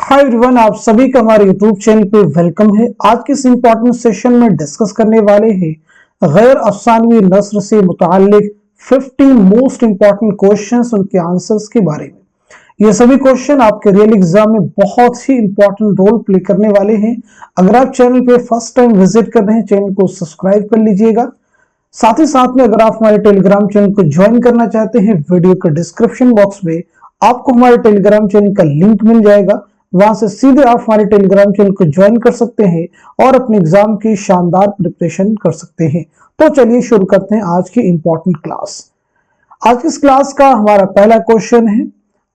Hi everyone, आप सभी का हमारे यूट्यूब चैनल पे वेलकम है। आज के इस इंपॉर्टेंट सेशन में डिस्कस करने वाले हैं गैर अफसानवी नस्र से मुताल्लिक 50 मोस्ट इंपॉर्टेंट क्वेश्चंस, उनके आंसर्स के बारे में। ये सभी क्वेश्चन आपके रियल एग्जाम में बहुत ही इंपॉर्टेंट रोल प्ले करने वाले हैं। अगर आप चैनल पे फर्स्ट टाइम विजिट कर रहे हैं, चैनल को सब्सक्राइब कर लीजिएगा। साथ ही साथ में अगर आप हमारे टेलीग्राम चैनल को ज्वाइन करना चाहते हैं, वीडियो के डिस्क्रिप्शन बॉक्स में आपको हमारे टेलीग्राम चैनल का लिंक मिल जाएगा। वहां से सीधे आप हमारे टेलीग्राम चैनल को ज्वाइन कर सकते हैं और अपने एग्जाम की शानदार प्रिपरेशन कर सकते हैं। तो चलिए शुरू करते हैं आज की इंपॉर्टेंट क्लास। आज की इस क्लास का हमारा पहला क्वेश्चन है,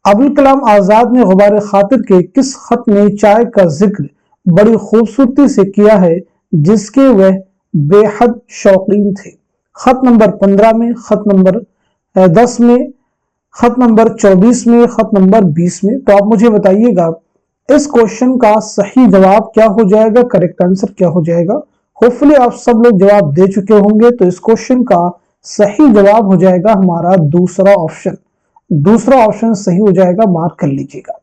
अबुल कलाम आजाद ने गुबार खातिर के किस खत में चाय का जिक्र बड़ी खूबसूरती से किया है जिसके वह बेहद शौकीन थे? खत नंबर 15 में, खत नंबर 10 में, खत नंबर 24 में, खत नंबर 20 में। तो आप मुझे बताइएगा इस क्वेश्चन का सही जवाब क्या हो जाएगा, करेक्ट आंसर क्या हो जाएगा। होपफुली आप सब लोग जवाब दे चुके होंगे। तो इस क्वेश्चन का सही जवाब हो जाएगा हमारा दूसरा ऑप्शन। दूसरा ऑप्शन सही हो जाएगा, मार्क कर लीजिएगा।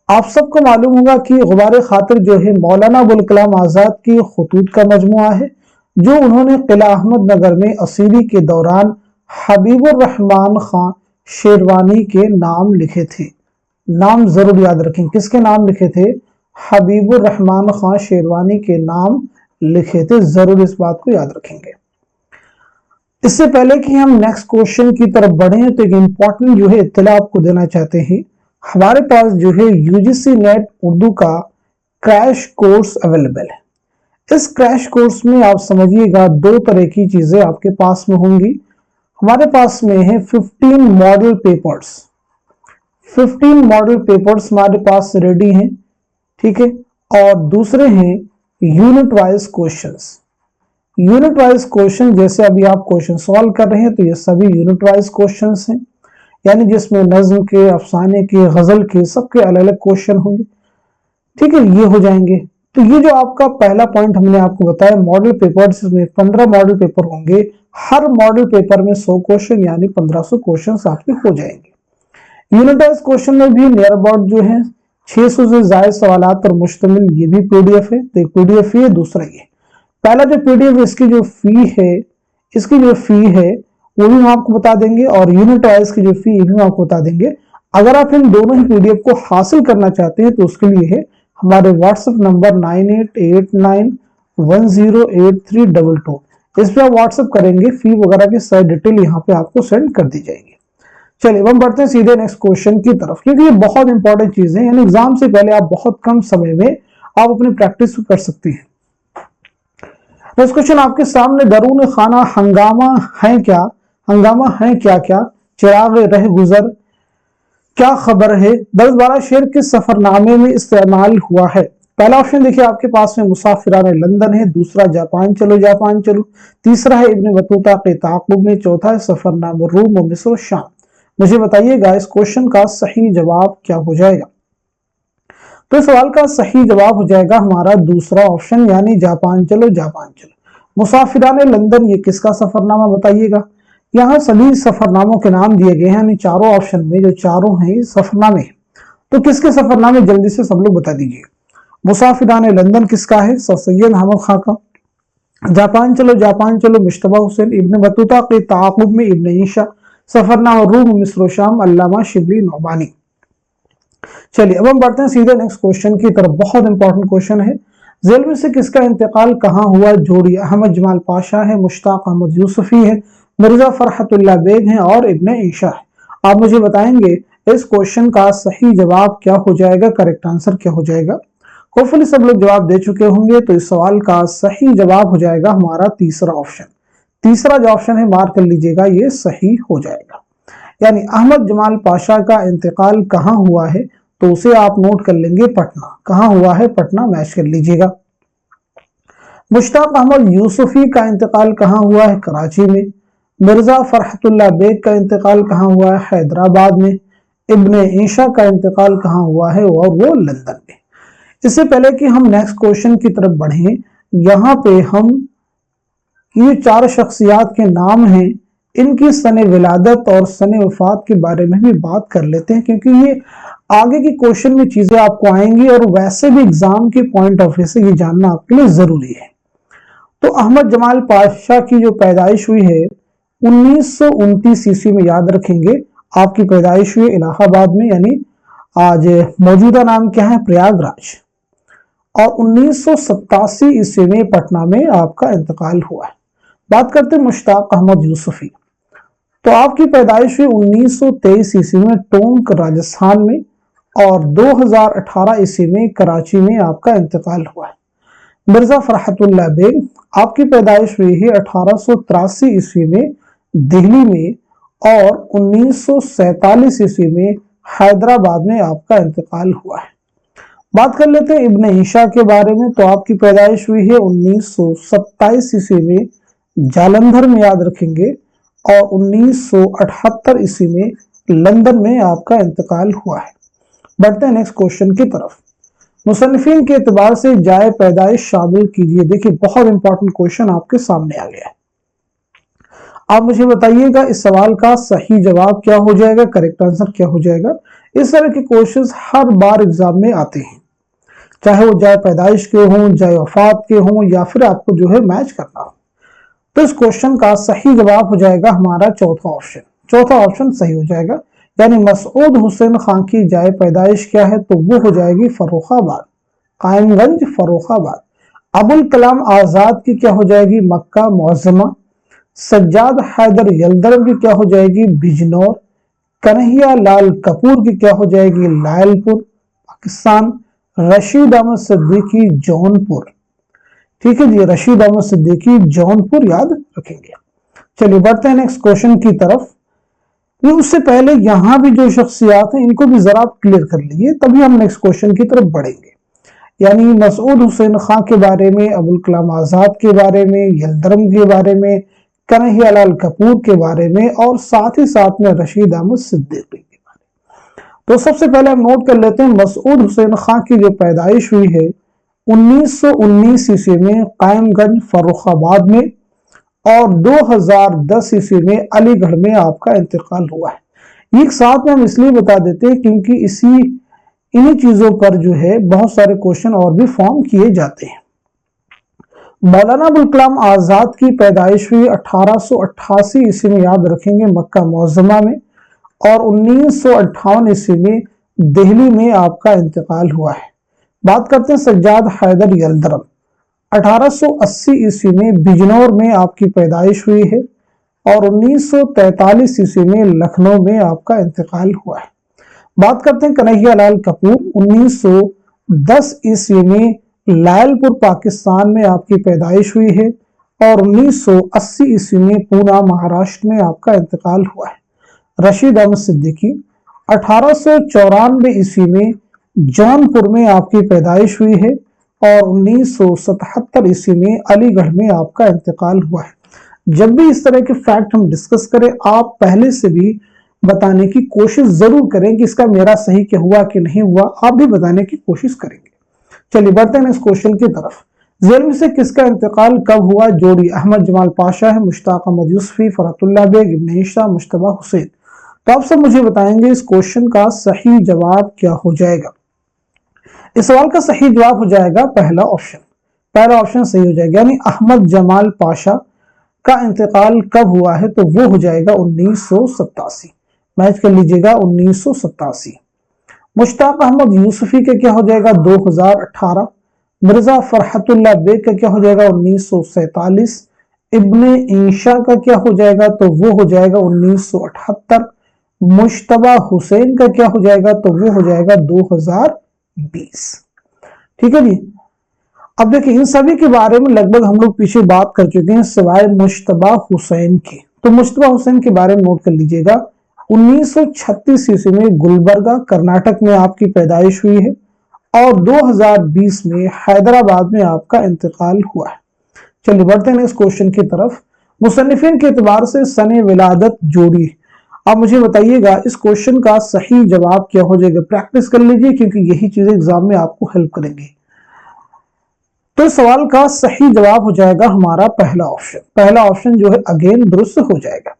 आप सबको मालूम होगा कि गुबार खातिर जो है मौलाना अबुल कलाम आजाद की खुतूत का मजमुआ है, जो उन्होंने किला अहमद नगर में असीरी के दौरान हबीबुर रहमान खान शेरवानी के नाम लिखे थे। नाम जरूर याद रखें, किसके नाम लिखे थे? हबीबुर रहमान खान शेरवानी के नाम लिखे थे। जरूर इस बात को याद रखेंगे। इससे पहले कि हम नेक्स्ट क्वेश्चन की तरफ बढ़े तो एक इंपॉर्टेंट जो है इत्तला आपको देना चाहते हैं। हमारे पास जो है यूजीसी नेट उर्दू का क्रैश कोर्स अवेलेबल है। इस क्रैश कोर्स में आप समझिएगा दो तरह की चीजें आपके पास में होंगी। हमारे पास में है 15 मॉडल पेपर्स। 15 मॉडल पेपर्स हमारे पास रेडी हैं, ठीक है। और दूसरे हैं unit wise questions. Unit wise question जैसे अभी आप क्वेश्चन सॉल्व कर रहे हैं तो ये सभी यूनिट वाइज क्वेश्चंस हैं, यानी जिसमें नज्म के, अफसाने के, गजल के, सबके अलग अलग क्वेश्चन होंगे, ठीक है। ये हो जाएंगे। तो ये जो आपका पहला पॉइंट हमने आपको बताया मॉडल पेपर्स, इसमें 15 मॉडल पेपर होंगे। हर मॉडल पेपर में 100 क्वेश्चन यानी 1500 क्वेश्चन आपके हो जाएंगे। यूनिटाइज क्वेश्चन में भी नियर अबाउट जो है 600 से ज्यादा सवाल पर मुश्तमिल ये भी पीडीएफ है। तो एक पीडीएफ ये, दूसरा ये। पहला जो पीडीएफ इसकी जो फी है वो भी हम आपको बता देंगे, और यूनिट वाइज की जो फी भी हम आपको बता देंगे। अगर आप इन दोनों ही पीडीएफ को हासिल करना चाहते हैं तो उसके लिए है हमारे व्हाट्सएप नंबर 9889108322। इस पर आप व्हाट्सएप करेंगे, फी वगैरह की सारी डिटेल यहाँ पे आपको सेंड कर दी जाएगी। चलिए हम बढ़ते हैं सीधे नेक्स्ट क्वेश्चन की तरफ, क्योंकि ये बहुत इंपॉर्टेंट चीज है। यानी एग्जाम से पहले आप बहुत कम समय में आप अपनी प्रैक्टिस कर सकते हैं। नेक्स्ट क्वेश्चन आपके सामने, दरून खाना हंगामा है क्या? हंगामा है क्या क्या? चिराग रह गुजर, क्या खबर है? 10-12 शेर किस सफरनामे में इस्तेमाल हुआ है? पहला ऑप्शन देखिए आपके पास में मुसाफिराने लंदन है, दूसरा जापान चलो जापान चलो, तीसरा है इब्न बतूता के ताक़ुब में, चौथा है सफरनामा रूम और मिस्र शाम। मुझे बताइएगा इस क्वेश्चन का सही जवाब क्या हो जाएगा। तो इस सवाल का सही जवाब हो जाएगा हमारा दूसरा ऑप्शन, यानी जापान चलो जापान चलो। मुसाफिराने लंदन ये किसका सफरनामा बताइएगा? यहाँ सभी सफरनामों के नाम दिए गए हैं, यानी चारों ऑप्शन में जो चारों हैं सफरनामे। तो किसके सफरनामे जल्दी से सब लोग बता दीजिए। मुसाफिराने लंदन किसका है? सर सैयद अहमद खां का। जापान चलो मुश्तबा हुसैन, इब्न बतूता के ताक़ुब में इब्न ईशा, सफरनामा रूम मिस्र शाम अल्लामा शिबली नौबानी। चलिए अब हम बढ़ते हैं सीधे नेक्स्ट क्वेश्चन की तरफ। बहुत इंपॉर्टेंट क्वेश्चन है, जेल में से किसका इंतकाल कहाँ हुआ? जोड़ी अहमद जमाल पाशा है, मुश्ताक अहमद यूसुफी है, मिर्जा फरहतुल्लाह बेग है और इब्न ईशा है। आप मुझे बताएंगे इस क्वेश्चन का सही जवाब क्या हो जाएगा, करेक्ट आंसर क्या हो जाएगा। होपफुली सब लोग जवाब दे चुके होंगे। तो इस सवाल का सही जवाब हो जाएगा हमारा तीसरा ऑप्शन। तीसरा जो ऑप्शन है मार्क कर लीजिएगा, ये सही हो जाएगा। यानी अहमद जमाल पाशा का इंतकाल कहाँ हुआ है, तो उसे आप नोट कर लेंगे पटना। कहाँ हुआ है? पटना, मैच कर लीजिएगा। मुश्ताक अहमद यूसुफी का इंतकाल कहाँ हुआ है? कराची में। मिर्जा फरहतुल्लाह बेग का इंतकाल कहाँ हुआ है? हैदराबाद में। इब्न ईशा का इंतकाल कहाँ हुआ है? और वो लंदन में। इससे पहले कि हम नेक्स्ट क्वेश्चन की तरफ बढ़े, यहाँ पे हम ये चार शख्सियात के नाम हैं, ان کی سن ولادت اور سن وفات کے بارے میں بھی بات کر لیتے ہیں، کیونکہ یہ آگے کی کوشچن میں چیزیں آپ کو آئیں گی اور ویسے بھی ایگزام کے پوائنٹ آف ویو سے یہ جاننا آپ کے لیے ضروری ہے۔ تو احمد جمال پاشا کی جو پیدائش ہوئی ہے 1929 عیسوی میں، یاد رکھیں گے آپ کی پیدائش ہوئی الہ آباد میں، یعنی آج موجودہ نام کیا ہے پریاگ راج، اور 1987 عیسوی میں پٹنہ میں آپ کا انتقال ہوا ہے۔ بات کرتے ہیں مشتاق احمد یوسفی، تو آپ کی پیدائش ہوئی 1923 عیسوی میں ٹونک راجستھان میں، اور 2018 عیسوی میں کراچی میں آپ کا انتقال ہوا ہے۔ مرزا فرحت اللہ بیگ، آپ کی پیدائش ہوئی ہے 1883 عیسوی میں دہلی میں، اور 1947 عیسوی میں حیدرآباد میں آپ کا انتقال ہوا ہے۔ بات کر لیتے ہیں ابن عیشا کے بارے میں، تو آپ کی پیدائش ہوئی ہے 1927 عیسوی میں جالندھر میں، یاد رکھیں گے، اور 1978 عیسوی میں لندن میں آپ کا انتقال ہوا ہے۔ بڑھتے ہیں نیکسٹ کوشچن کی طرف۔ مصنفین کے اعتبار سے جائے پیدائش شامل کیجئے۔ دیکھیں بہت امپورٹنٹ کوشچن آپ کے سامنے آ گیا ہے، آپ مجھے بتائیے گا اس سوال کا صحیح جواب کیا ہو جائے گا، کریکٹ آنسر کیا ہو جائے گا۔ اس طرح کے کوشچنز ہر بار ایگزام میں آتے ہیں، چاہے وہ جائے پیدائش کے ہوں، جائے وفات کے ہوں، یا پھر آپ کو جو ہے میچ کرنا ہو۔ تو اس کوشچن کا صحیح جواب ہو جائے گا ہمارا چوتھا آپشن، چوتھا آپشن صحیح ہو جائے گا، یعنی مسعود حسین خان کی جائے پیدائش کیا ہے، تو وہ ہو جائے گی فروخ آباد، قائم گنج فروخ آباد۔ ابوالکلام آزاد کی کیا ہو جائے گی، مکہ معظمہ۔ سجاد حیدر یلدرم کی کیا ہو جائے گی، بجنور۔ کنہیا لال کپور کی کیا ہو جائے گی، لائل پور پاکستان۔ رشید احمد صدیقی جونپور، ٹھیک ہے جی، رشید احمد صدیقی جونپور یاد رکھیں گے۔ چلیے بڑھتے ہیں نیکسٹ کوشچن کی طرف۔ اس سے پہلے یہاں بھی جو شخصیات ہیں ان کو بھی ذرا کلیئر کر لیجیے، تبھی ہم نیکسٹ کوشچن کی طرف بڑھیں گے۔ یعنی مسعود حسین خان کے بارے میں، ابوالکلام آزاد کے بارے میں، یلدرم کے بارے میں، کنہیا لال کپور کے بارے میں، اور ساتھ ہی ساتھ میں رشید احمد صدیقی کے بارے میں۔ تو سب سے پہلے ہم نوٹ کر لیتے ہیں مسعود حسین خان کی جو پیدائش ہوئی ہے 1919 عیسوی میں قائم گنج فروخ آباد میں، اور 2010 عیسوی میں علی گڑھ میں آپ کا انتقال ہوا ہے۔ یہ ایک ساتھ میں ہم اس لیے بتا دیتے ہیں کیونکہ انہی چیزوں پر جو ہے بہت سارے کوشچن اور بھی فارم کیے جاتے ہیں۔ مولانا ابوالکلام آزاد کی پیدائش ہوئی 1888 عیسوی میں، یاد رکھیں گے، مکہ معظمہ میں، اور 1958 عیسوی میں دہلی میں آپ کا انتقال ہوا ہے۔ بات کرتے ہیں سجاد حیدر یلدرم، 1880 عیسوی میں بجنور میں آپ کی پیدائش ہوئی ہے، اور 1943 عیسوی میں لکھنؤ میں آپ کا انتقال ہوا ہے۔ بات کرتے ہیں کنہیا لال کپور، 1910 عیسوی میں لائل پور پاکستان میں آپ کی پیدائش ہوئی ہے، اور 1980 عیسوی میں پونا مہاراشٹر میں آپ کا انتقال ہوا ہے۔ رشید احمد صدیقی، 1894 عیسوی میں جونپور میں آپ کی پیدائش ہوئی ہے، اور 1977 عیسوی میں علی گڑھ میں آپ کا انتقال ہوا ہے۔ جب بھی اس طرح کے فیکٹ ہم ڈسکس کریں، آپ پہلے سے بھی بتانے کی کوشش ضرور کریں کہ اس کا میرا صحیح کیا ہوا کہ نہیں ہوا، آپ بھی بتانے کی کوشش کریں گے۔ چلیے بڑھتے ہیں اس کوشچن کی طرف۔ ذیل میں سے کس کا انتقال کب ہوا؟ جوڑی احمد جمال پاشا ہے، مشتاق احمد یوسفی، فرحت اللہ بیگ، ابن عیشا، مجتبیٰ حسین۔ تو آپ سب مجھے بتائیں گے اس کوشچن کا صحیح جواب کیا ہو جائے گا۔ اس سوال کا صحیح جواب ہو جائے گا پہلا آپشن، پہلا آپشن صحیح ہو جائے گا، یعنی احمد جمال پاشا کا انتقال کب ہوا ہے، تو وہ ہو جائے گا 1987، میچ کر لیجئے گا 1987۔ مشتاق احمد یوسفی کا کیا ہو جائے گا 2018۔ مرزا فرحت اللہ بیگ کا کیا ہو جائے گا 1947۔ ابن عیشا کا کیا ہو جائے گا، تو وہ ہو جائے گا 1978۔ مجتبیٰ حسین کا کیا ہو جائے گا، تو وہ ہو جائے گا 2020۔ ٹھیک ہے جی، اب دیکھیں ان سبھی کے بارے میں لگ بھگ ہم لوگ پیچھے بات کر چکے ہیں سوائے مجتبیٰ حسین کی۔ تو مجتبیٰ حسین کے بارے میں نوٹ کر لیجئے گا، 1936 عیسوی میں گلبرگہ کرناٹک میں آپ کی پیدائش ہوئی ہے، اور 2020 میں حیدرآباد میں آپ کا انتقال ہوا ہے۔ چلیے بڑھتے ہیں اس کوشچن کی طرف۔ مصنفین کے اعتبار سے سن ولادت جوڑی۔ آپ مجھے بتائیے گا اس کوشچن کا صحیح جواب کیا ہو جائے گا۔ پریکٹس کر لیجئے کیونکہ یہی چیزیں ایگزام میں آپ کو ہیلپ کریں گی۔ تو اس سوال کا صحیح جواب ہو جائے گا ہمارا پہلا آپشن، پہلا آپشن جو ہے اگین درست ہو جائے گا۔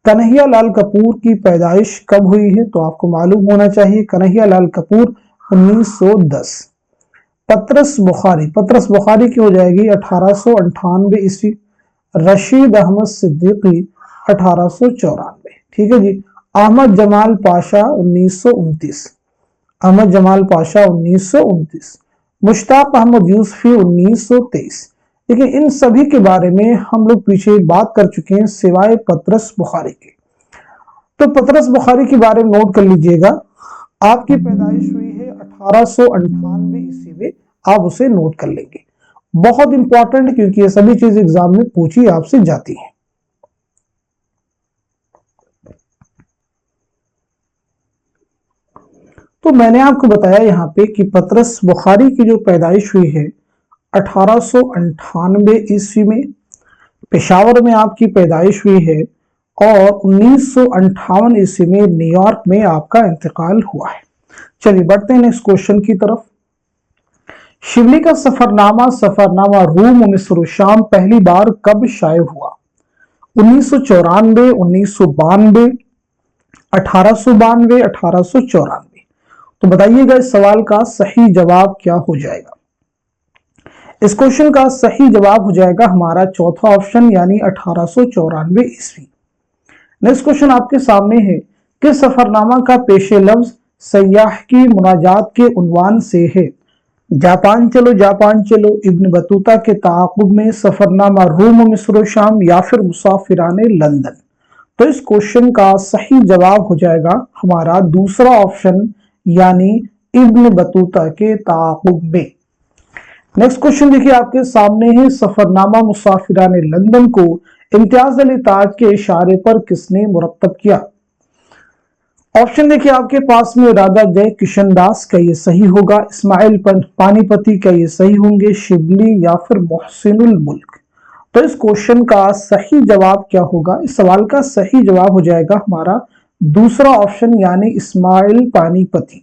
कन्हैया लाल कपूर की पैदाइश कब हुई है? तो आपको मालूम होना चाहिए, कन्हैया लाल कपूर 1910। पतरस बुखारी की हो जाएगी 1898 ईस्वी। रशीद अहमद सिद्दीकी 1894। ठीक है जी। अहमद जमाल पाशा 1929। अहमद जमाल पाशा 1929। मुश्ताक अहमद यूसुफी 1923। देखिए इन सभी के बारे में हम लोग पीछे बात कर चुके हैं सिवाय पतरस बुखारी के। तो पतरस बुखारी के बारे में नोट कर लीजिएगा, आपकी पैदाइश हुई है 1898 ईस्वी में, आप उसे नोट कर लेंगे। बहुत इंपॉर्टेंट है क्योंकि ये सभी चीज एग्जाम में पूछी आपसे जाती है। तो मैंने आपको बताया यहाँ पे कि पतरस बुखारी की जो पैदाइश हुई है 1898 ईस्वी में, पेशावर में आपकी पैदाइश हुई है, और 1958 ईस्वी में न्यूयॉर्क में आपका इंतकाल हुआ है। चलिए बढ़ते हैं नेक्स्ट क्वेश्चन की तरफ। शिबली का सफरनामा रूम मिस्र शाम पहली बार कब शाये हुआ? 1994, 1992, 1892, 1894। तो बताइएगा इस सवाल का सही जवाब क्या हो जाएगा? इस क्वेश्चन का सही जवाब हो जाएगा हमारा चौथा ऑप्शन यानी 1894 ईस्वी। नेक्स्ट क्वेश्चन आपके सामने है, किस सफरनामा का पेशे लफ्ज सयाह की मुनाजात के उन्वान से है? जापान चलो, इब्न बतूता के ताक़ुब में, सफरनामा रूम मिस्र शाम, या फिर मुसाफिराने लंदन। तो इस क्वेश्चन का सही जवाब हो जाएगा हमारा दूसरा ऑप्शन यानी इब्न बतूता के ताक़ुब में। नेक्स्ट क्वेश्चन देखिए आपके सामने है, सफरनामा मुसाफिराने लंदन को इम्तियाज अली ताज के इशारे पर किसने मुरत्तब किया? ऑप्शन देखिए आपके पास में, राधा जय किशन दास का ये सही होगा, इस्माइल पानीपति का ये सही होंगे, शिबली, या फिर मोहसिनुल मुल्क। तो इस क्वेश्चन का सही जवाब क्या होगा? इस सवाल का सही जवाब हो जाएगा हमारा दूसरा ऑप्शन यानी इस्माइल पानीपति।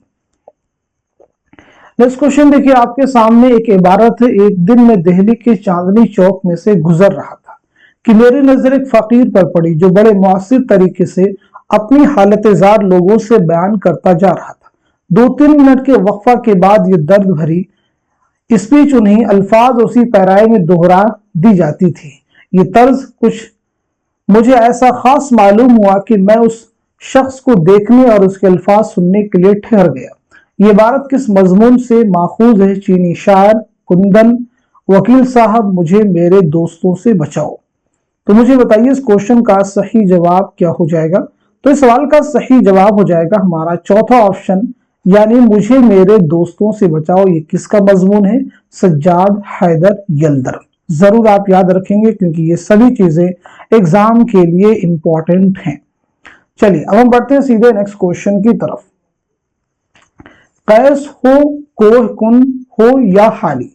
नेक्स्ट क्वेश्चन देखिए आपके सामने एक इबारत है, एक दिन मैं दिल्ली के चांदनी चौक में से गुजर रहा था कि मेरी नजर एक फकीर पर पड़ी जो बड़े मुअस्सिर तरीके से अपनी हालत जार लोगों से बयान करता जा रहा था। 2-3 मिनट के वक्फा के बाद ये दर्द भरी स्पीच उन्हीं अल्फाज उसी पैराए में दोहरा दी जाती थी। ये तर्ज कुछ मुझे ऐसा खास मालूम हुआ कि मैं उस शख्स को देखने और उसके अल्फाज सुनने के लिए ठहर गया। ये इबारत किस मजमून से माखूज है? चीनी शायर कुंदन, वकील साहब मुझे मेरे दोस्तों से बचाओ। तो मुझे बताइए इस क्वेश्चन का सही जवाब क्या हो जाएगा? तो इस सवाल का सही जवाब हो जाएगा हमारा चौथा ऑप्शन यानी मुझे मेरे दोस्तों से बचाओ। ये किसका मजमून है? सज्जाद हैदर यलदर। जरूर आप याद रखेंगे क्योंकि ये सभी चीजें एग्जाम के लिए इंपॉर्टेंट हैं। चलिए अब हम बढ़ते हैं सीधे नेक्स्ट क्वेश्चन की तरफ। कैस हो, कोह कुन हो या हाली,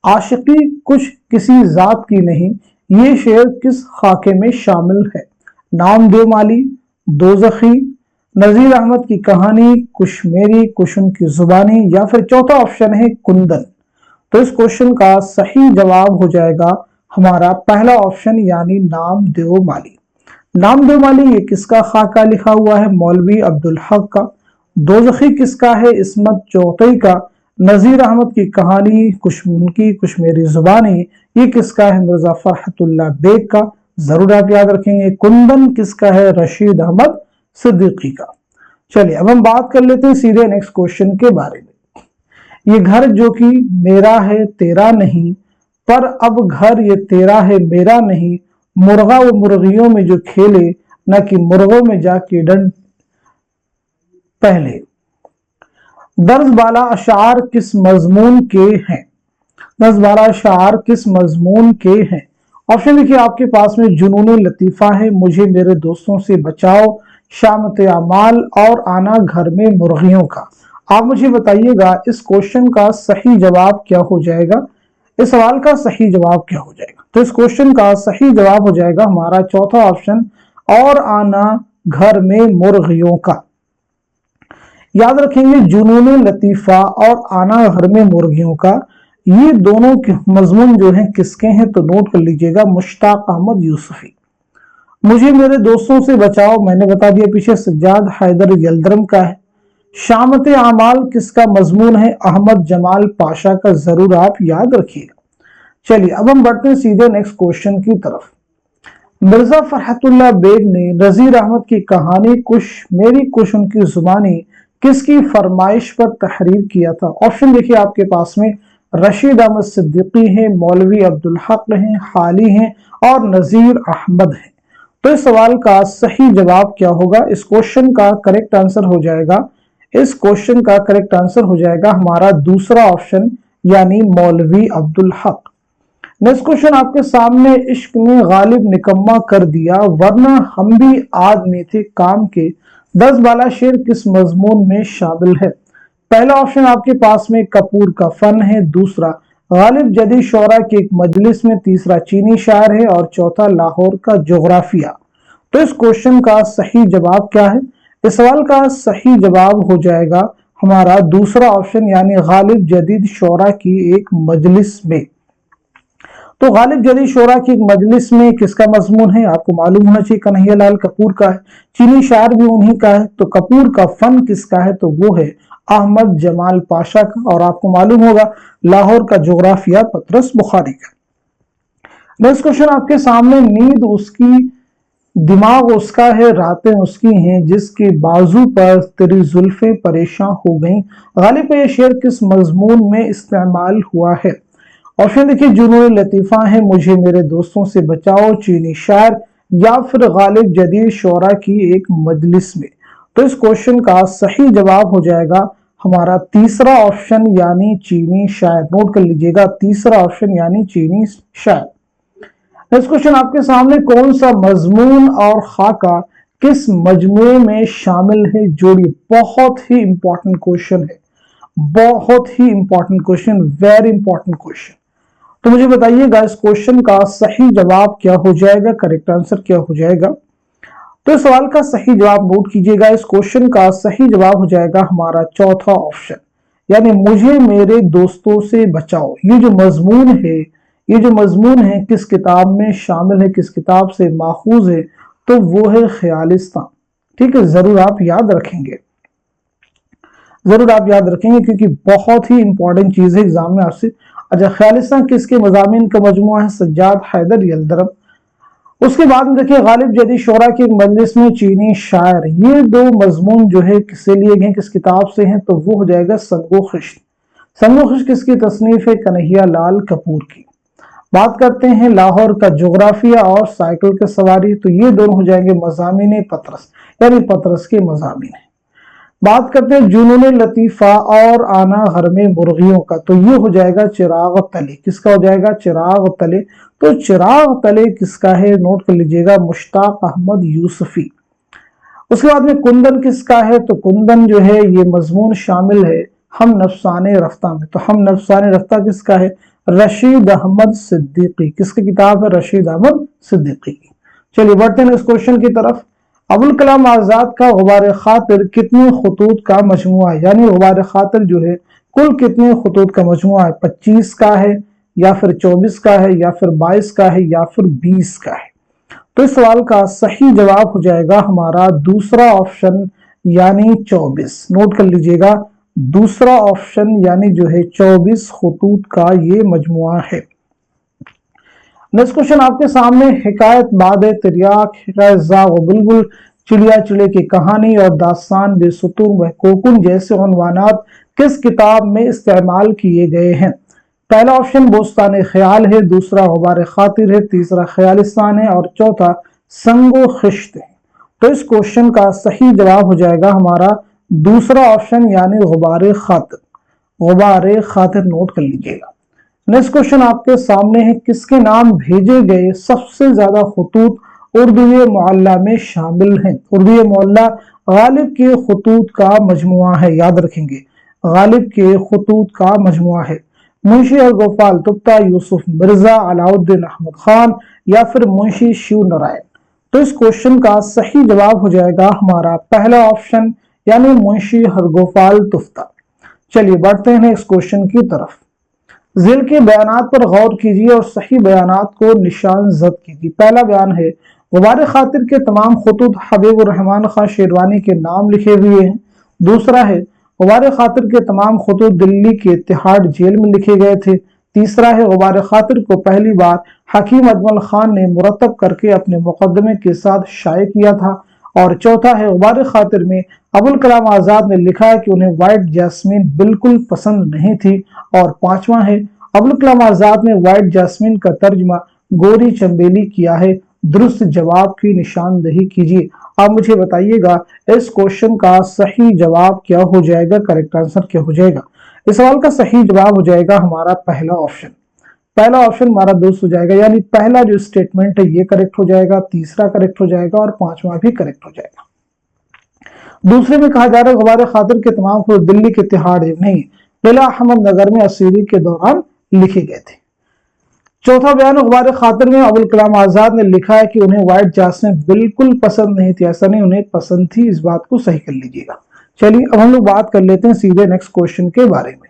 आशिकी कुछ किसी जात की नहीं, ये शेर किस खाके में शामिल है? नामदेव माली, दोज़खी, नजीर अहमद की कहानी, कुछ मेरी कुछ उनकी जुबानी, या फिर चौथा ऑप्शन है कुंदन। तो इस क्वेश्चन का सही जवाब हो जाएगा हमारा पहला ऑप्शन यानी नामदेव माली। नामदेव माली ये किसका खाका लिखा हुआ है? मौलवी अब्दुल हक का। दोज़खी किसका है? इस्मत चौथई का। नजीर अहमद की कहानी, कुछ उनकी कुछ मेरी जुबानी, ये किसका है? मिर्जा फरहतुल्लाह बेग का। जरूर आप याद रखेंगे। कुंदन किसका है? रशीद अहमद सिद्दीकी का। चलिए अब हम बात कर लेते हैं सीधे नेक्स्ट क्वेश्चन के बारे में। ये घर जो कि मेरा है तेरा नहीं, पर अब घर ये तेरा है मेरा नहीं, मुर्गा व मुर्गियों में जो खेले, न कि मुर्गों में जाके डंड पहले। दर्ज बाला अशार किस मजमून के हैं? दर्ज बाला अशार किस मजमून के हैं? ऑप्शन देखिए आपके पास में, जुनून लतीफा है, मुझे मेरे दोस्तों से बचाओ, शामत अमाल, और आना घर में मुर्गियों का। आप मुझे बताइएगा इस क्वेश्चन का सही जवाब क्या हो जाएगा? इस सवाल का सही जवाब क्या हो जाएगा? तो इस क्वेश्चन का सही जवाब हो जाएगा हमारा चौथा ऑप्शन, और आना घर में मुर्गियों का। याद रखेंगे जुनून लतीफा और आना घर में मुर्गियों का, ये दोनों मजमून जो हैं किसके हैं? तो नोट कर लीजिएगा, मुश्ताक अहमद यूसुफी। मुझे मेरे दोस्तों से बचाओ, मैंने बता दिया पीछे, सज्जाद हैदर यल्दरम का है। शामत आमाल किसका मजमून है? अहमद जमाल पाशा का। जरूर आप याद रखिएगा। चलिए अब हम बढ़ते हैं सीधे नेक्स्ट क्वेश्चन की तरफ। मिर्जा फरहतुल्लाह बेग ने नजीर अहमद की कहानी कुश मेरी कुश उनकी जुबानी किसकी फरमाइश पर तहरीर किया था? ऑप्शन देखिए आपके पास में, रशीद अहमद सिद्दीकी हैं, मौलवी अब्दुल हक हैं, हाली हैं और नजीर अहमद हैं। तो इस सवाल का सही जवाब क्या होगा? इस क्वेश्चन का करेक्ट आंसर हो जाएगा, इस क्वेश्चन का करेक्ट आंसर हो जाएगा हमारा दूसरा ऑप्शन, यानी मौलवी अब्दुल हक। नेक्स्ट क्वेश्चन आपके सामने, इश्क ने गालिब निकम्मा कर दिया वरना हम भी आदमी थे काम के, 10 बाला शेर किस मजमून में शामिल है? पहला ऑप्शन आपके पास में कपूर का फन है, दूसरा गालिब जदीद शोरा की एक मजलिस में, तीसरा चीनी शायर है और चौथा लाहौर का जोग्राफिया। तो इस क्वेश्चन का सही जवाब क्या है? इस सवाल का सही जवाब हो जाएगा हमारा दूसरा ऑप्शन, यानी गालिब जदीद शोरा की एक मजलिस में। तो गालिब जदीद शोरा की एक मजलिस में किसका मजमून है? आपको मालूम होना चाहिए कन्हैया लाल कपूर का है। चीनी शायर भी उन्हीं का है। तो कपूर का फन किसका है? तो वो है अहमद जमाल पाशा का। और आपको मालूम होगा लाहौर का जोग्राफिया पतरस बुखारी का। नेक्स्ट क्वेश्चन आपके सामने, नींद उसकी दिमाग उसका है रातें उसकी हैं, जिसके बाजू पर तेरी जुल्फें परेशान हो गईं, गालिब ये शेर किस मजमून में इस्तेमाल हुआ है? ऑप्शन देखिए, जुनून लतीफा है, मुझे मेरे दोस्तों से बचाओ, चीनी शायर या फिर गालिब जदीद शोरा की एक मजलिस में। तो इस क्वेश्चन का सही जवाब हो जाएगा हमारा तीसरा ऑप्शन, यानी चीनी शायर। नोट कर लीजिएगा, तीसरा ऑप्शन यानी चीनी शायर। नेक्स्ट क्वेश्चन आपके सामने, कौन सा मजमून और खाका किस मजमुए में शामिल है? जोड़ी। बहुत ही इंपॉर्टेंट क्वेश्चन है, बहुत ही important question, very important question. तो मुझे बताइएगा इस क्वेश्चन का सही जवाब क्या हो जाएगा, करेक्ट आंसर क्या हो जाएगा? तो इस सवाल का सही जवाब नोट कीजिएगा, इस क्वेश्चन का सही जवाब हो जाएगा हमारा चौथा ऑप्शन, यानी मुझे मेरे दोस्तों से बचाओ। ये जो मजमून है, ये जो मजमून है किस किताब में शामिल है, किस किताब से माखूज है? तो वो है ख्यालिस्तान। ठीक है, जरूर आप याद रखेंगे, जरूर आप याद रखेंगे, क्योंकि बहुत ही इंपॉर्टेंट चीज है एग्जाम में आपसे। अच्छा, ख्यालिस्तान किसके मजामीन का मजमुआ है? सज्जाद हैदर यल्दरम। उसके बाद में देखिए, गालिब जदीद शोरा की एक मजलिस में, चीनी शायर। ये दो मजमून जो है किससे लिए गए, किस किताब से हैं? तो वो हो जाएगा संगो खिश्त। संगो खिश्त किसकी तसनीफ है? कन्हैया लाल कपूर की। बात करते हैं लाहौर का जोग्राफिया और साइकिल के सवारी, तो ये दोनों हो जाएंगे मजामीन पतरस, यानी पतरस के मजामीन है। बात करते हैं जुनून लतीफा और आना घर में मुर्गियों का, तो ये हो जाएगा चिराग तले। किसका हो जाएगा? चिराग तले। तो चिराग तले किसका है? नोट कर लीजिएगा, मुश्ताक अहमद यूसुफी। उसके बाद में कुंदन किसका है? तो कुंदन जो है ये मजमून शामिल है हम नफसाने रफ्ता में। तो हम नफसाने रफ्ता किसका है? रशीद अहमद सिद्दीकी। किसकी किताब है? रशीद अहमद सिद्दीकी की। चलिए बढ़ते हैं इस क्वेश्चन की तरफ। अबुल कलाम आजाद का गुबार खातिर कितने खतूत का मजमुआ है? यानी गुबार खातिर जो है कुल कितने खतूत का मजमुआ है? 25 का है, या फिर 24 का है, या फिर 22 का है, या फिर 20 का है? तो इस सवाल का सही जवाब हो जाएगा हमारा दूसरा ऑप्शन, यानी 24। नोट कर लीजिएगा, दूसरा ऑप्शन यानी जो है 24 खतूत का ये मजमुआ है। नेक्स्ट क्वेश्चन आपके सामने, हिकायत बाद तिरयाक, हिकायत ज़ा व बुलबुल, चिड़िया चिड़े की कहानी और दास्तान बेसुतूर व कोकुन जैसे उन्वानात किस किताब में इस्तेमाल किए गए हैं? पहला ऑप्शन बोस्तान ख्याल है, दूसरा गुबार खातिर है, तीसरा ख्यालिस्तान है और चौथा संगो खिश्त है। तो इस क्वेश्चन का सही जवाब हो जाएगा हमारा दूसरा ऑप्शन, यानी गुबार खातिर। गुबार खातिर नोट कर लीजिएगा। नेक्स्ट क्वेश्चन आपके सामने है, किसके नाम भेजे गए सबसे ज्यादा खतूत उर्दू मोहल्ला में शामिल हैं? उर्दू मोहल्ला गालिब के खतूत का मजमुआ है, याद रखेंगे, गालिब के खतूत का मजमुआ है। मुंशी गोपाल तुप्ता, यूसुफ मिर्जा, अलाउद्दीन अहमद खान या फिर मुंशी शिव नारायण? तो इस क्वेश्चन का सही जवाब हो जाएगा हमारा पहला ऑप्शन, यानी मुंशी हरगोपाल तुफ्ता। चलिए बढ़ते हैं इस क्वेश्चन की तरफ। जिल के बयानात पर गौर कीजिए और सही बयानात को निशान जद कीजिए। पहला बयान है, गुबार खातिर के तमाम खतूत हबीबुर रहमान खां शेरवानी के नाम लिखे हुए हैं। दूसरा है गुबार खातिर के तमाम खतूत दिल्ली के तिहाड़ जेल में लिखे गए थे। तीसरा है गुबार खातिर को पहली बार हकीम अजमल खान ने मुरतब करके अपने मुकदमे के साथ शाये किया था। और चौथा है गुबार खातिर में अबुल कलाम आजाद ने लिखा है कि उन्हें व्हाइट जैस्मीन बिल्कुल पसंद नहीं थी। और पांचवा है अबुल कलाम आजाद ने व्हाइट जैस्मीन का तर्जुमा गोरी चंबेली किया है। दुरुस्त जवाब की निशानदही कीजिए। आप मुझे बताइएगा इस क्वेश्चन का सही जवाब क्या हो जाएगा, करेक्ट आंसर क्या हो जाएगा। इस सवाल का सही जवाब हो जाएगा हमारा पहला ऑप्शन। पहला ऑप्शन हमारा दोस्त हो जाएगा, यानी पहला जो स्टेटमेंट है ये करेक्ट हो जाएगा, तीसरा करेक्ट हो जाएगा और पांचवा भी करेक्ट हो जाएगा। दूसरे में कहा जा रहा है गुबार खातिर के तमाम खतूत दिल्ली के तिहाड़ नहीं किला अहमद नगर में असीरी के दौरान लिखे गए थे। चौथा बयान गुबार खातिर में अबुल कलाम आजाद ने लिखा है कि उन्हें व्हाइट जैस्मीन बिल्कुल पसंद नहीं थी। ऐसा नहीं, उन्हें पसंद थी। इस बात को सही कर लीजिएगा। चलिए अब हम लोग बात कर लेते हैं सीधे नेक्स्ट क्वेश्चन के बारे में।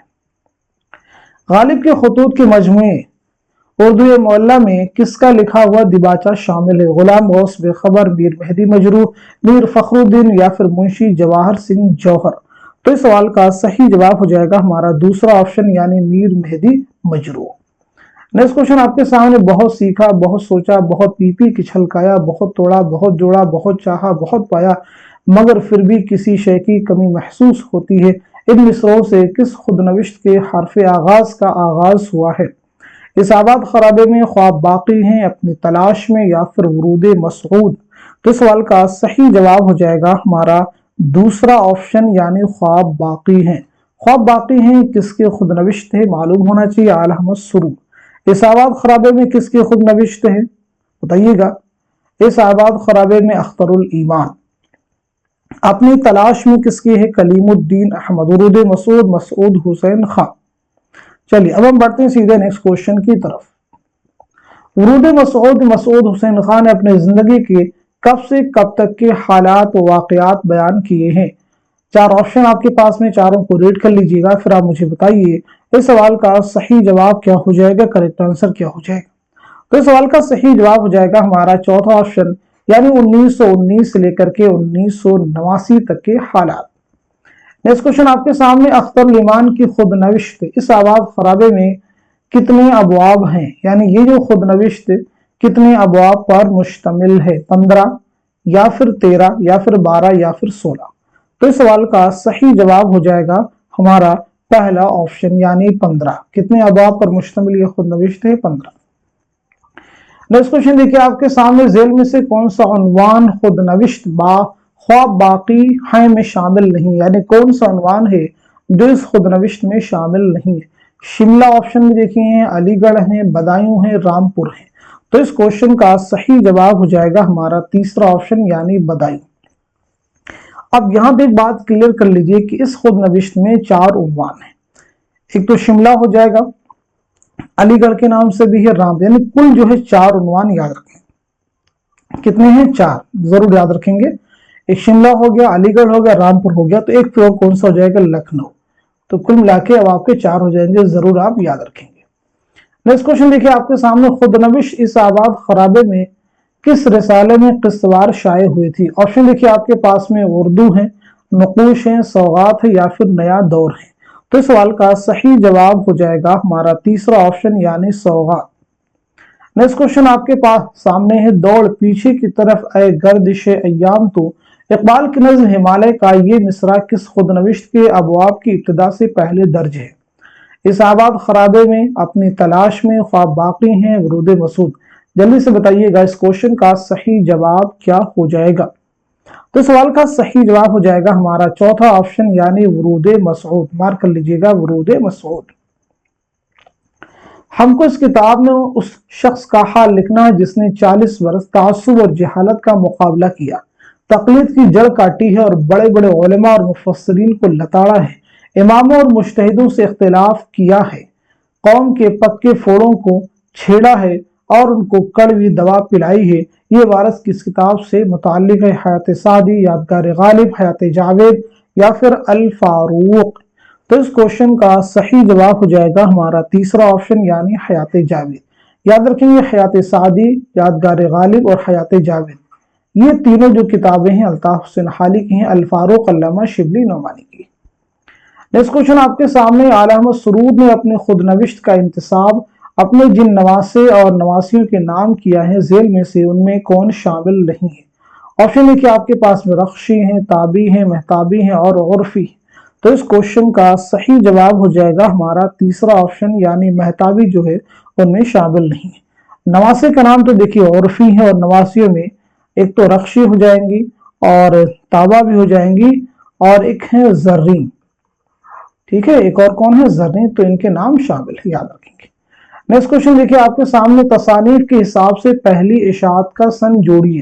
गालिब के खतूत के मजमुए उर्दू मोहल्ला में किसका लिखा हुआ दिबाचा शामिल है? गुलाम गौस बेखबर, मीर मेहदी मजरूह, मीर फखरुद्दीन या फिर मुंशी जवाहर सिंह जौहर। तो इस सवाल का सही जवाब हो जाएगा हमारा दूसरा ऑप्शन, यानी मीर मेहदी मजरूह। नेक्स्ट क्वेश्चन आपके सामने, बहुत सीखा, बहुत सोचा, बहुत पीपी की छलकाया, बहुत तोड़ा, बहुत जोड़ा, बहुत चाहा, बहुत पाया, मगर फिर भी किसी शय की कमी महसूस होती है। इन मिसरों से किस खुदनविश्त के हरफ आगाज का आगाज हुआ है? इस आबाद खराबे में, ख्वाब बाकी हैं, अपनी तलाश में या फिर वरूद मसऊद। तो सवाल का सही जवाब हो जाएगा हमारा दूसरा ऑप्शन, यानी ख्वाब बाकी हैं। ख्वाब बाकी हैं किसके खुदनविश्त है? मालूम होना चाहिए आला अहमद सुरूर। इस आबाद खराबे में किसकी खुदनविश्त है बताइएगा। इस आबाद खराबे में अख्तरुल ईमान। अपनी तलाश में किसकी है? कलीमुद्दीन अहमद। वरूद मसूद मसूद हुसैन खां। चलिए अब हम बढ़ते हैं सीधे नेक्स्ट क्वेश्चन की तरफ। वरूद मसूद मसूद हुसैन खान ने अपने जिंदगी के कब से कब तक के हालात व वाकयात बयान किए हैं? चार ऑप्शन आपके पास में, चारों को रीड कर लीजिएगा, फिर आप मुझे बताइए इस सवाल का सही जवाब क्या हो जाएगा, करेक्ट आंसर क्या हो जाएगा। तो इस सवाल का सही जवाब हो जाएगा हमारा चौथा ऑप्शन, यानी 1919 से लेकर के 1989 तक के हालात। नेक्स्ट क्वेश्चन आपके सामने, अख्तर ईमान की खुदनविश्त इस आबाद खराबे में कितने अबवाब हैं? यानी ये जो खुदनविश्त कितने अबवाब पर मुश्तमिल है? 15 या फिर 13 या फिर 12 या फिर 16। तो इस सवाल का सही जवाब हो जाएगा हमारा पहला ऑप्शन, यानी 15। कितने अबवाब पर मुश्तमिल ये खुदनविश्त है? 15। नेक्स्ट क्वेश्चन देखिए आपके सामने, जेल में से कौन सा उन्वान खुदनविश्त ख्वाब बाकी है में शामिल नहीं? यानी कौन सा उन्वान है जो इस खुदनविश्त में शामिल नहीं है? शिमला ऑप्शन में देखिए हैं, अलीगढ़ है, बदायूं है, रामपुर है। तो इस क्वेश्चन का सही जवाब हो जाएगा हमारा तीसरा ऑप्शन, यानी बदायूं। अब यहां पे एक बात क्लियर कर लीजिए कि इस खुदनविश्त में 4 उन्वान है। एक तो शिमला हो जाएगा, अलीगढ़ के नाम से भी है, राम, यानी कुल जो है 4 उन्वान याद रखें। कितने हैं? 4, जरूर याद रखेंगे। एक शिमला हो गया, अलीगढ़ हो गया, रामपुर हो गया, तो एक फिर कौन सा हो जाएगा? लखनऊ। तो कुल मिला के अब आपके 4 हो जाएंगे, जरूर आप याद रखेंगे। नेक्स्ट क्वेश्चन देखिए आपके सामने, खुदनविश्त इस आबाद खराबे में किस रिसाले में किस्तवार शाये हुई थी? ऑप्शन देखिए आपके पास में, उर्दू है, नकूश है, सौगात है या फिर नया दौर है। तो इस सवाल का सही जवाब हो जाएगा हमारा तीसरा ऑप्शन, यानी सौगात। नेक्स्ट क्वेश्चन आपके पास सामने है, दौड़ पीछे की तरफ ए गर्दिश अय्याम तो इकबाल की नज़्म हिमालय का ये मिसरा किस खुदनविश्त के अबवाब की इब्तिदा से पहले दर्ज है? इस आबाद खराबे में, अपनी तलाश में, ख्वाब बाकी हैं, वरूद मसूद। जल्दी से बताइएगा इस क्वेश्चन का सही जवाब क्या हो जाएगा। तो सवाल का सही जवाब हो जाएगा हमारा चौथा ऑप्शन, यानी वरूद मसूद। मार्क कर लीजिएगा, वरूद मसूद। हमको इस किताब में उस शख्स का हाल लिखना है जिसने 40 वर्ष तासुब और जहालत का मुकाबला किया, तकलीद की जड़ काटी है और बड़े बड़े उलमा और मुफस्सिरीन को लताड़ा है, इमामों और मुज्तहिदों से इख्तिलाफ किया है, कौम के पक्के फोड़ों को छेड़ा है और उनको कड़वी दवा पिलाई है। ये वारस किस किताब से मुताल्लिक है? हयात सादी, यादगार गालिब, हयात जावेद या फिर अल फारूक। तो इस क्वेश्चन का सही जवाब हो जाएगा हमारा तीसरा ऑप्शन, यानी हयात जावेद। याद रखेंगे हयात सादी, यादगार गालिब और हयात जावेद, ये तीनों जो किताबें हैं अल्ताफ हुसैन हाली की हैं, अल-फारूक अल्लामा शिबली नोमानी की। नेक्स्ट क्वेश्चन आपके सामने, आला अहमद सुरूद ने अपने खुद नविश्त का इंतसाब अपने जिन नवासे और नवासियों के नाम किया है झेल में से उनमें कौन शामिल नहीं है? ऑप्शन है कि आपके पास में रख्शी हैं, ताबी हैं, महताबी हैं और उर्फी। तो इस क्वेश्चन का सही जवाब हो जाएगा हमारा तीसरा ऑप्शन, यानी महताबी जो है उनमें शामिल नहीं है। नवासे का नाम तो देखिए उर्फी है, और नवासियों में एक तो रख्शी हो जाएंगी और ताबा भी हो जाएंगी, और एक है जर्रीन। ठीक है, एक और कौन है? जर्रीन। तो इनके नाम शामिल है, याद रखेंगे। नेक्स्ट क्वेश्चन देखिए आपके सामने, तसानीफ के हिसाब से पहली इशाअत का सन जोड़िए।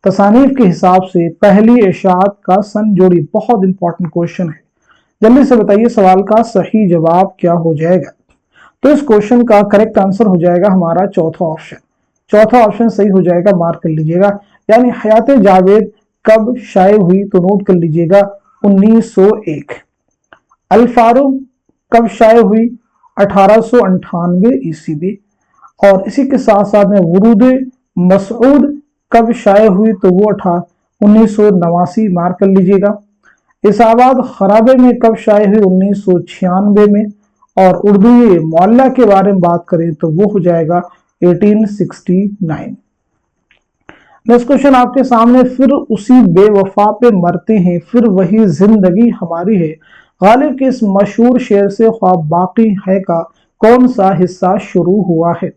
तसानीफ के हिसाब से पहली इशाअत का सन जोड़िए, बहुत इंपॉर्टेंट क्वेश्चन है। जल्दी से बताइए सवाल का सही जवाब क्या हो जाएगा? तो इस क्वेश्चन का करेक्ट आंसर हो जाएगा हमारा चौथा ऑप्शन। चौथा ऑप्शन सही हो जाएगा, मार्क कर लीजिएगा। यानी हयात जावेद कब शाये हुई? तो नोट कर लीजिएगा 1901। अल फारूक कब शाये हुई? 1898 ईस्वी। और इसी के साथ साथ में वुरूद मसऊद कब शाये हुई? तो वो 1989, मार्क कर लीजिएगा। इसाबाद खराबे में कब शाये हुई? 1996 में। और उर्दू मौला के बारे में बात करें तो वो हो जाएगा 1869। नेक्स्ट क्वेश्चन आपके सामने, फिर उसी बेवफा पे मरते हैं फिर वही जिंदगी हमारी है, गालिब के इस मशहूर शेर से ख्वाब बाकी है का कौन सा हिस्सा शुरू हुआ है?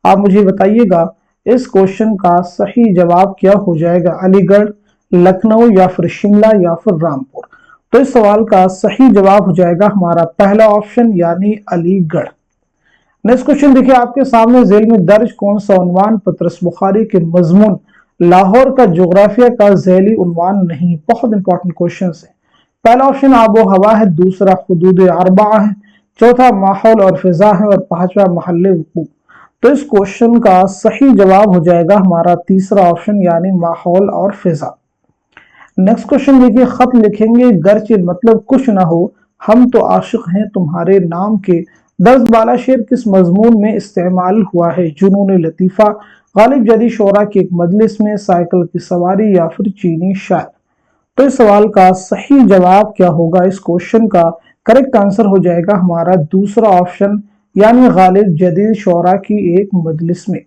आप मुझे बताइएगा इस क्वेश्चन का सही जवाब क्या हो जाएगा? अलीगढ़, लखनऊ या फिर शिमला या फिर रामपुर? तो इस सवाल का सही जवाब हो जाएगा हमारा पहला ऑप्शन, यानी अलीगढ़। नेक्स्ट क्वेश्चन देखिए आपके सामने, झेल में दर्ज कौन सा उन्वान पत्रस बुखारी के मजमून लाहौर का जोग्राफिया का झेली उन्वान नहीं? बहुत इंपॉर्टेंट क्वेश्चन है। पहला ऑप्शन आबो हवा है, दूसरा हुदूद अरबा है, चौथा माहौल और फिजा है, और पांचवा महल वुकू। तो इस क्वेश्चन का सही जवाब हो जाएगा हमारा तीसरा ऑप्शन, यानी माहौल और फिजा। नेक्स्ट क्वेश्चन देखिए, खत लिखेंगे गरचे मतलब कुछ ना हो, हम तो आशिक हैं तुम्हारे नाम के, दर्ज बाला शेर किस मजमून में इस्तेमाल हुआ है? जुनून लतीफा, गालिब जदी शोरा की एक मजलिस में, साइकिल की सवारी या फिर चीनी शायर? तो इस सवाल का सही जवाब क्या होगा? इस क्वेश्चन का करेक्ट आंसर हो जाएगा हमारा दूसरा ऑप्शन, यानी गालिब जदीद शोरा की एक मजलिस में।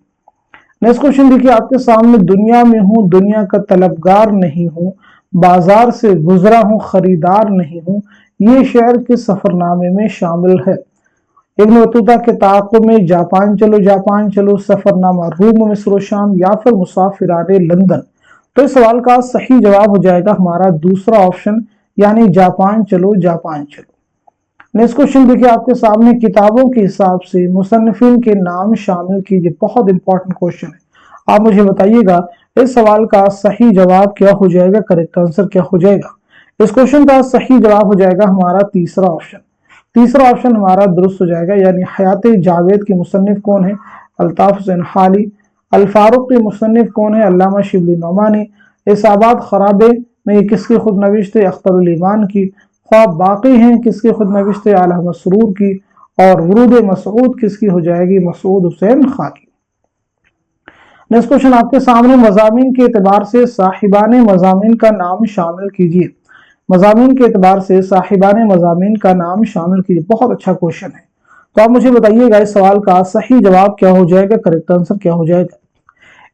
नेक्स्ट क्वेश्चन देखिए आपके सामने, दुनिया में हूं दुनिया का तलबगार नहीं हूं, बाजार से गुजरा हूं खरीदार नहीं हूं, ये शेर के सफरनामे में शामिल है? इब्न बतूता के ताक़ुब में, जापान चलो जापान चलो, सफरनामा रूम मिस्र शाम, या फिर मुसाफिराने लंदन? तो इस सवाल का सही जवाब हो जाएगा हमारा दूसरा ऑप्शन, यानी जापान चलो जापान चलो। नेक्स्ट क्वेश्चन देखिए आपके सामने, किताबों के हिसाब से मुसन्निफिन के नाम शामिल कीजिए। बहुत इंपॉर्टेंट क्वेश्चन है, आप मुझे बताइएगा इस सवाल का सही जवाब क्या हो जाएगा? करेक्ट आंसर क्या हो जाएगा? इस क्वेश्चन का सही जवाब हो जाएगा हमारा तीसरा ऑप्शन। तीसरा ऑप्शन हमारा दुरुस्त हो जाएगा, यानी हयात जावेद के मुसन्निफ कौन है? अल्ताफ हुसैन हाली। अल फारूक के मुसन्निफ कौन है? अल्लामा शिबली नोमानी। इसाबाद खराबे में ये किसकी खुद नविश्त है? अख्तरुल ईमान की। ख्वाब बाकी हैं किसकी खुद नविश्त है? आला अहमद सुरूर की। और वुरूद मसऊद किसकी हो जाएगी? मसूद हुसैन खां की। नेक्स्ट क्वेश्चन आपके सामने, मजामीन के एतबार से साहिबाने मजामीन का नाम शामिल कीजिए। मजामीन के एतबार से साहिबाने मजामीन का नाम शामिल कीजिए। बहुत अच्छा क्वेश्चन है, तो आप मुझे बताइएगा इस सवाल का सही जवाब क्या हो जाएगा? करेक्ट आंसर क्या हो जाएगा?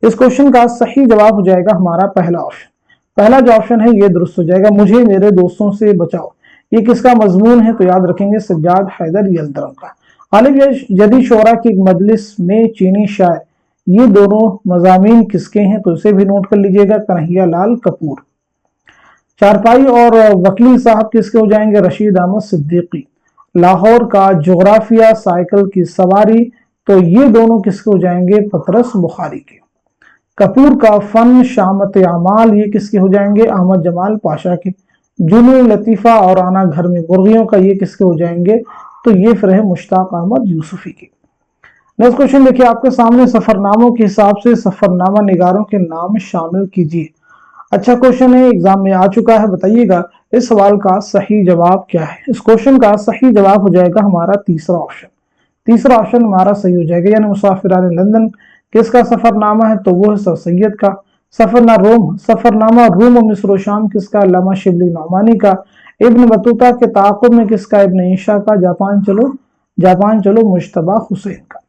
इस क्वेश्चन का सही जवाब हो जाएगा हमारा पहला ऑप्शन। पहला जो ऑप्शन है ये दुरुस्त हो जाएगा, मुझे मेरे दोस्तों से बचाओ। ये किसका मजमून है? तो याद रखेंगे सज्जाद हैदर यल्दरम का। गालिब जदी शोरा की एक मजलिस में, चीनी शायर, ये दोनों मजामीन किसके हैं? तो इसे भी नोट कर लीजिएगा, कन्हैया लाल कपूर। चारपाई और वकील साहब किसके हो जाएंगे? रशीद अहमद सिद्दीकी। लाहौर का जोग्राफिया, साइकिल की सवारी, तो ये दोनों किसके हो जाएंगे? पतरस बुखारी के। कपूर का फन, शामत अमाल, ये किसके हो जाएंगे? अहमद जमाल पाशा के। जुनून लतीफा और आना घर में मुर्गियों का, ये किसके हो जाएंगे? तो ये फिर है मुश्ताक अहमद यूसुफी के। नेक्स्ट क्वेश्चन देखिए आपके सामने, सफरनामों के हिसाब से सफरनामा निगारों के नाम शामिल कीजिए। अच्छा क्वेश्चन है, एग्जाम में आ चुका है, बताइएगा इस सवाल का सही जवाब क्या है? इस क्वेश्चन का सही जवाब हो जाएगा हमारा तीसरा ऑप्शन। तीसरा ऑप्शन हमारा सही हो जाएगा, यानी मुसाफिरान लंदन किसका सफरनामा है, तो वो है सर सैयद का। सफरनामा रूम और मिस्र शाम किसका, अल्लामा शिबली नौमानी का। इब्न बतूता के ताक़ुब में किसका, इब्न ईशा का। जापान चलो मुश्तबा हुसैन का।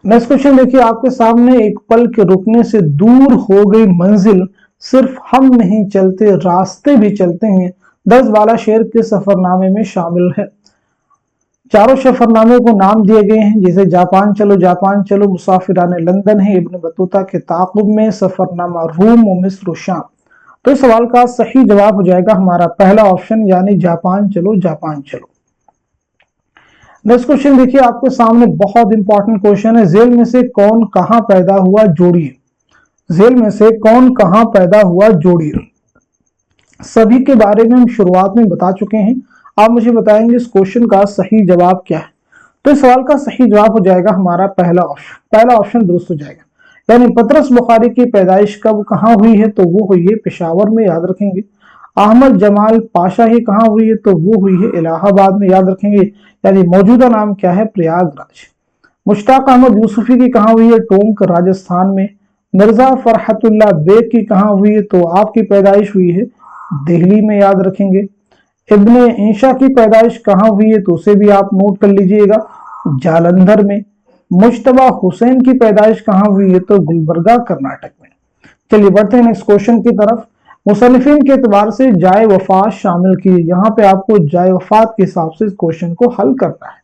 नेक्स्ट क्वेश्चन देखिए आपके सामने, एक पल के रुकने से दूर हो गई मंजिल, सिर्फ हम नहीं चलते रास्ते भी चलते हैं, 10 बाला शेर के सफरनामे में शामिल है। चारों सफरनामे को नाम दिए गए हैं, जैसे जापान चलो, मुसाफिरान लंदन है, इब्न बतूता के ताक़ुब में, सफरनामा रूम और मिस्र शाम। तो इस सवाल का सही जवाब हो जाएगा हमारा पहला ऑप्शन, यानी जापान चलो। नेक्स्ट क्वेश्चन देखिए आपके सामने, बहुत इंपॉर्टेंट क्वेश्चन है, जेल में से कौन कहां पैदा हुआ जोड़िए। जेल में से कौन कहां पैदा हुआ जोड़िए। सभी के बारे में हम शुरुआत में बता चुके हैं, आप मुझे बताएंगे इस क्वेश्चन का सही जवाब क्या है। तो इस सवाल का सही जवाब हो जाएगा हमारा पहला ऑप्शन दुरुस्त हो जाएगा, यानी पतरस बुखारी की पैदाइश कब कहां हुई है, तो वो हुई है पेशावर में, याद रखेंगे। अहमद जमाल पाशा ही कहां हुई है, तो वो हुई है इलाहाबाद में, याद रखेंगे, यानी मौजूदा नाम क्या है, प्रयागराज। मुश्ताक अहमद यूसुफी की कहां हुई है, टोंक राजस्थान में। मिर्जा फरहतुल्लाह बेग की कहां हुई है, तो आपकी पैदाइश हुई है दिल्ली में, याद रखेंगे। इब्ने ईशा की पैदाइश कहां हुई है, तो उसे भी आप नोट कर लीजिएगा, जालंधर में। मुश्तबा हुसैन की पैदाइश कहां हुई है, तो गुलबर्गा कर्नाटक में। चलिए बढ़ते हैं नेक्स्ट क्वेश्चन की तरफ। मुसन्निफिन के एतबार से जाए वफात शामिल की, यहाँ पे आपको जाए वफात के हिसाब से इस क्वेश्चन को हल करना है।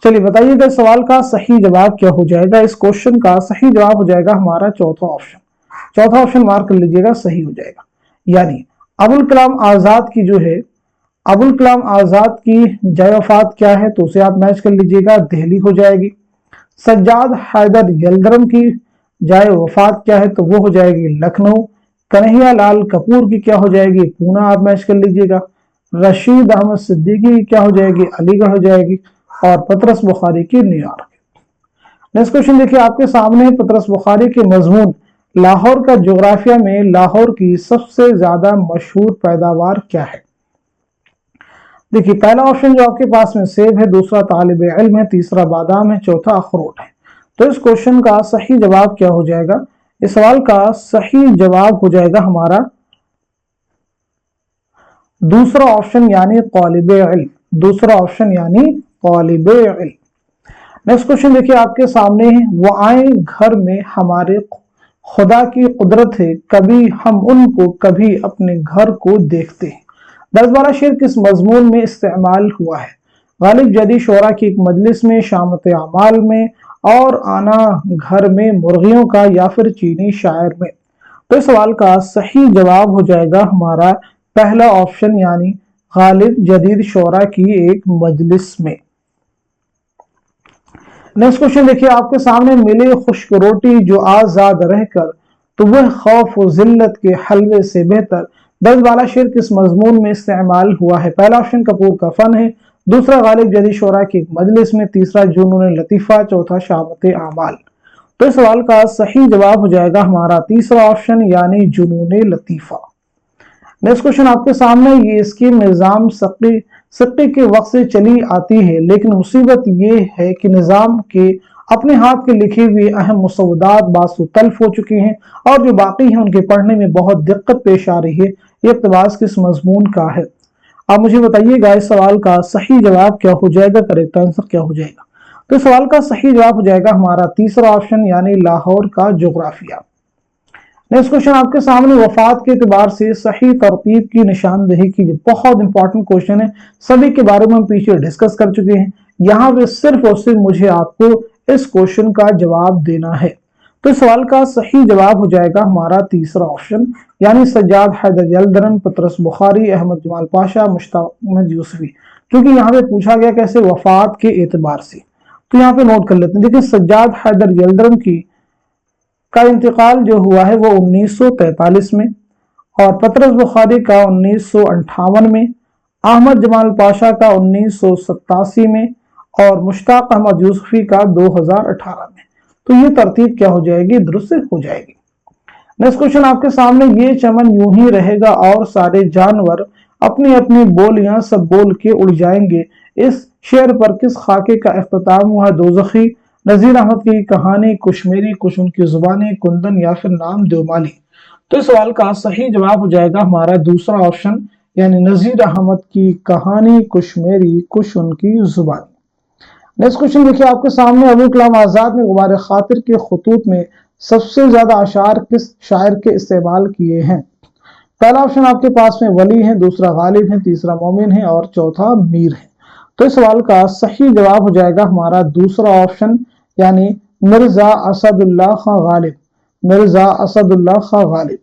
चलिए बताइएगा सवाल का सही जवाब क्या हो जाएगा। इस क्वेश्चन का सही जवाब हो जाएगा हमारा चौथा ऑप्शन मार्क कर लीजिएगा, सही हो जाएगा। यानी अबुल कलाम आजाद की जो है, अबुल कलाम आजाद की जाए वफात क्या है, तो उसे आप मैच कर लीजिएगा, दिल्ली हो जाएगी। सज्जाद हैदर यलदरम की जाए वफात क्या है, तो वो हो जाएगी लखनऊ। कन्हैया लाल कपूर की क्या हो जाएगी, पूना, आप मैच कर लीजिएगा। रशीद अहमद सिद्दीकी की क्या हो जाएगी, अलीगढ़ हो जाएगी। और पतरस बुखारी की न्यूयॉर्क। नेक्स्ट क्वेश्चन देखिए आपके सामने, पतरस बुखारी के मजमून लाहौर का जोग्राफिया में लाहौर की सबसे ज्यादा मशहूर पैदावार क्या है। देखिए पहला ऑप्शन जो आपके पास में सेब है, दूसरा तालिब इल्म है, तीसरा बादाम है, चौथा अखरोट है। तो इस क्वेश्चन का सही जवाब क्या हो जाएगा। इस सवाल का सही जवाब हो जाएगा हमारा दूसरा ऑप्शन, यानी तालिब इल्म। दूसरा ऑप्शन यानी तालिब इल्म। नेक्स्ट क्वेश्चन देखिए आपके सामने है, वो आए घर में हमारे खुदा की कुदरत है, कभी हम उनको कभी अपने घर को देखते हैं। 10 12 शेर किस मजमून में इस्तेमाल हुआ है। गालिब जदी शोरा की एक मजलिस में, शामत अमाल में, और आना घर में मुर्गियों का, या फिर चीनी शायर में। तो इस सवाल का सही जवाब हो जाएगा हमारा पहला ऑप्शन, यानी गालिब जदीद शोरा की एक मजलिस में। नेक्स्ट क्वेश्चन देखिए आपके सामने, मिले खुश्क रोटी जो आजाद रहकर, तो वह खौफ व जिल्लत के हलवे से बेहतर। 10 12 शेर किस मजमून में इस्तेमाल हुआ है। पहला ऑप्शन कपूर का फन है, दूसरा गालिब जदी शोरा की एक मजलिस में, तीसरा जुनून लतीफा, चौथा शामत आमाल। तो इस सवाल का सही जवाब हो जाएगा हमारा तीसरा ऑप्शन, यानी जुनून लतीफा। नेक्स्ट क्वेश्चन आपके सामने, ये स्कीम निजाम सक्की के वक्त से चली आती है, लेकिन मुसीबत ये है कि निजाम के अपने हाथ के लिखे हुए अहम मुसव्वदात बासु तल्फ हो चुके हैं, और जो बाकी हैं उनके पढ़ने में बहुत दिक्कत पेश आ रही है। ये इक़्तिबास किस मजमून का है। आप मुझे बताइएगा इस सवाल का सही जवाब क्या हो जाएगा, करेक्ट आंसर क्या हो जाएगा। तो इस सवाल का सही जवाब हो जाएगा हमारा तीसरा ऑप्शन, यानी लाहौर का जोग्राफिया। नेक्स्ट क्वेश्चन आपके सामने, वफात के एतबार से सही तरतीब की निशानदेही कीजिए। बहुत इंपॉर्टेंट क्वेश्चन है, सभी के बारे में हम पीछे डिस्कस कर चुके हैं। यहाँ पे सिर्फ और सिर्फ मुझे आपको इस क्वेश्चन का जवाब देना है। तो इस सवाल का सही जवाब हो जाएगा हमारा तीसरा ऑप्शन, यानी सज्जाद हैदर यलदरम, पतरस बुखारी, अहमद जमाल पाशा, मुश्ताक अहमद यूसुफी। क्योंकि यहाँ पे पूछा गया कैसे, वफात के एतबार से, तो यहाँ पे नोट कर लेते हैं। देखिए सज्जाद हैदर यलदरम का इंतकाल जो हुआ है वो 1943 में, और पतरस बुखारी का 1958 में, अहमद जमाल पाशा का 1987 में, और मुश्ताक अहमद यूसुफी का 2018 में। तो ये तरतीब क्या हो जाएगी, दुरुस्त हो जाएगी। नेक्स्ट क्वेश्चन आपके सामने, ये चमन यूं ही रहेगा और सारे जानवर अपनी अपनी बोलियां सब बोल के उड़ जाएंगे, इस शेर पर किस खाके का इख्तिताम हुआ? दोज़खी, नज़ीर अहमद की कहानी, कुछ मेरी, कुछ उनकी जुबानी, कुंदन या फिर नाम देवमाली। तो इस सवाल का सही जवाब हो जाएगा हमारा दूसरा ऑप्शन, यानी नज़ीर अहमद की कहानी, कुछ मेरी, कुछ उनकी जुबानी। नेक्स्ट क्वेश्चन देखिए आपके सामने, अबुल कलाम आजाद ने गुबार खातिर के खतूत में सबसे ज्यादा अशार किस शायर के इस्तेमाल किए हैं? पहला ऑप्शन आपके पास में वली है, दूसरा गालिब है, तीसरा मोमिन है और चौथा मीर है। तो इस सवाल का सही जवाब हो जाएगा हमारा दूसरा ऑप्शन, यानी मिर्जा असदुल्लाह खां गालिब। मिर्जा असदुल्लाह खां गालिब।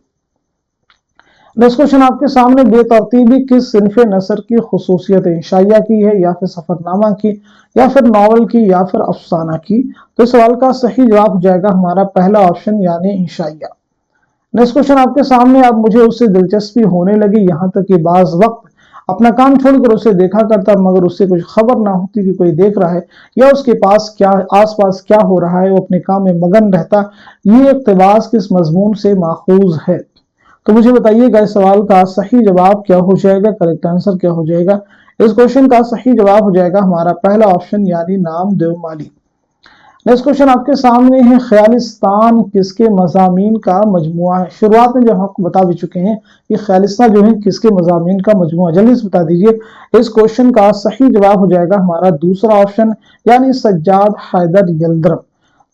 नेक्स्ट क्वेश्चन आपके सामने, बेतरतीबी किस सिनफे नसर की खुसूसियत है? इंशाइया की है, या फिर सफरनामा की, या फिर नावल की, या फिर अफसाना की? तो इस सवाल का सही जवाब हो जाएगा हमारा पहला ऑप्शन, यानी इंशाइया। नेक्स्ट क्वेश्चन आपके सामने, अब मुझे उससे दिलचस्पी होने लगी यहाँ तक कि बाज वक्त अपना काम छोड़कर उसे देखा करता, मगर उससे कुछ खबर ना होती कि कोई देख रहा है या उसके पास क्या आसपास क्या हो रहा है, वो अपने काम में मगन रहता। ये इक़्तिबास किस मजमून से माखूज है? तो मुझे बताइएगा इस सवाल का सही जवाब क्या हो जाएगा, करेक्ट आंसर क्या हो जाएगा? इस क्वेश्चन का सही जवाब हो जाएगा हमारा पहला ऑप्शन, यानी नाम देवमाली। नेक्स्ट क्वेश्चन आपके सामने है, ख्यालिस्तान किसके मज़ामीन का मजमुआ है? शुरुआत में जब हम आपको बता भी चुके हैं कि ख्यालिस्तान जो है किसके मज़ामीन का मजमुआ, जल्दी से बता दीजिए। इस क्वेश्चन का सही जवाब हो जाएगा हमारा दूसरा ऑप्शन, यानी सज्जाद हैदर यल्दरम।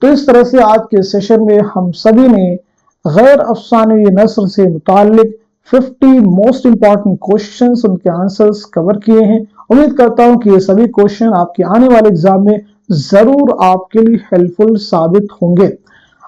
तो इस तरह से आज के सेशन में हम सभी ने गैर अफसानवी नस्र से मुताल्लिक 50 मोस्ट इंपॉर्टेंट क्वेश्चंस, उनके आंसर्स कवर किए हैं। उम्मीद करता हूं कि ये सभी क्वेश्चन आपके आने वाले एग्जाम में जरूर आपके लिए हेल्पफुल साबित होंगे।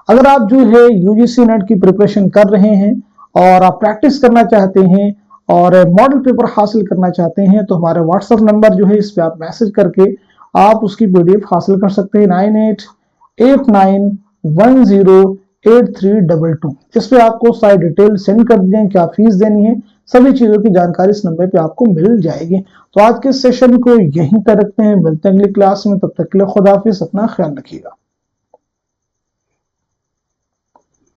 अगर आप जो है यूजीसी नेट की प्रिपरेशन कर रहे हैं और आप प्रैक्टिस करना चाहते हैं और मॉडल पेपर हासिल करना चाहते हैं, तो हमारे व्हाट्सएप नंबर जो है इस पे आप मैसेज करके आप उसकी पीडीएफ हासिल कर सकते हैं। 9889108322। इस पे आपको सारी डिटेल सेंड कर दीजिए, क्या फीस देनी है, सभी चीजों की जानकारी इस नंबर पे आपको मिल जाएगी। तो आज के सेशन को यहीं तक रखते हैं, मिलते हैं अगली क्लास में, तब तक के लिए खुदा हाफिज, अपना ख्याल रखिएगा।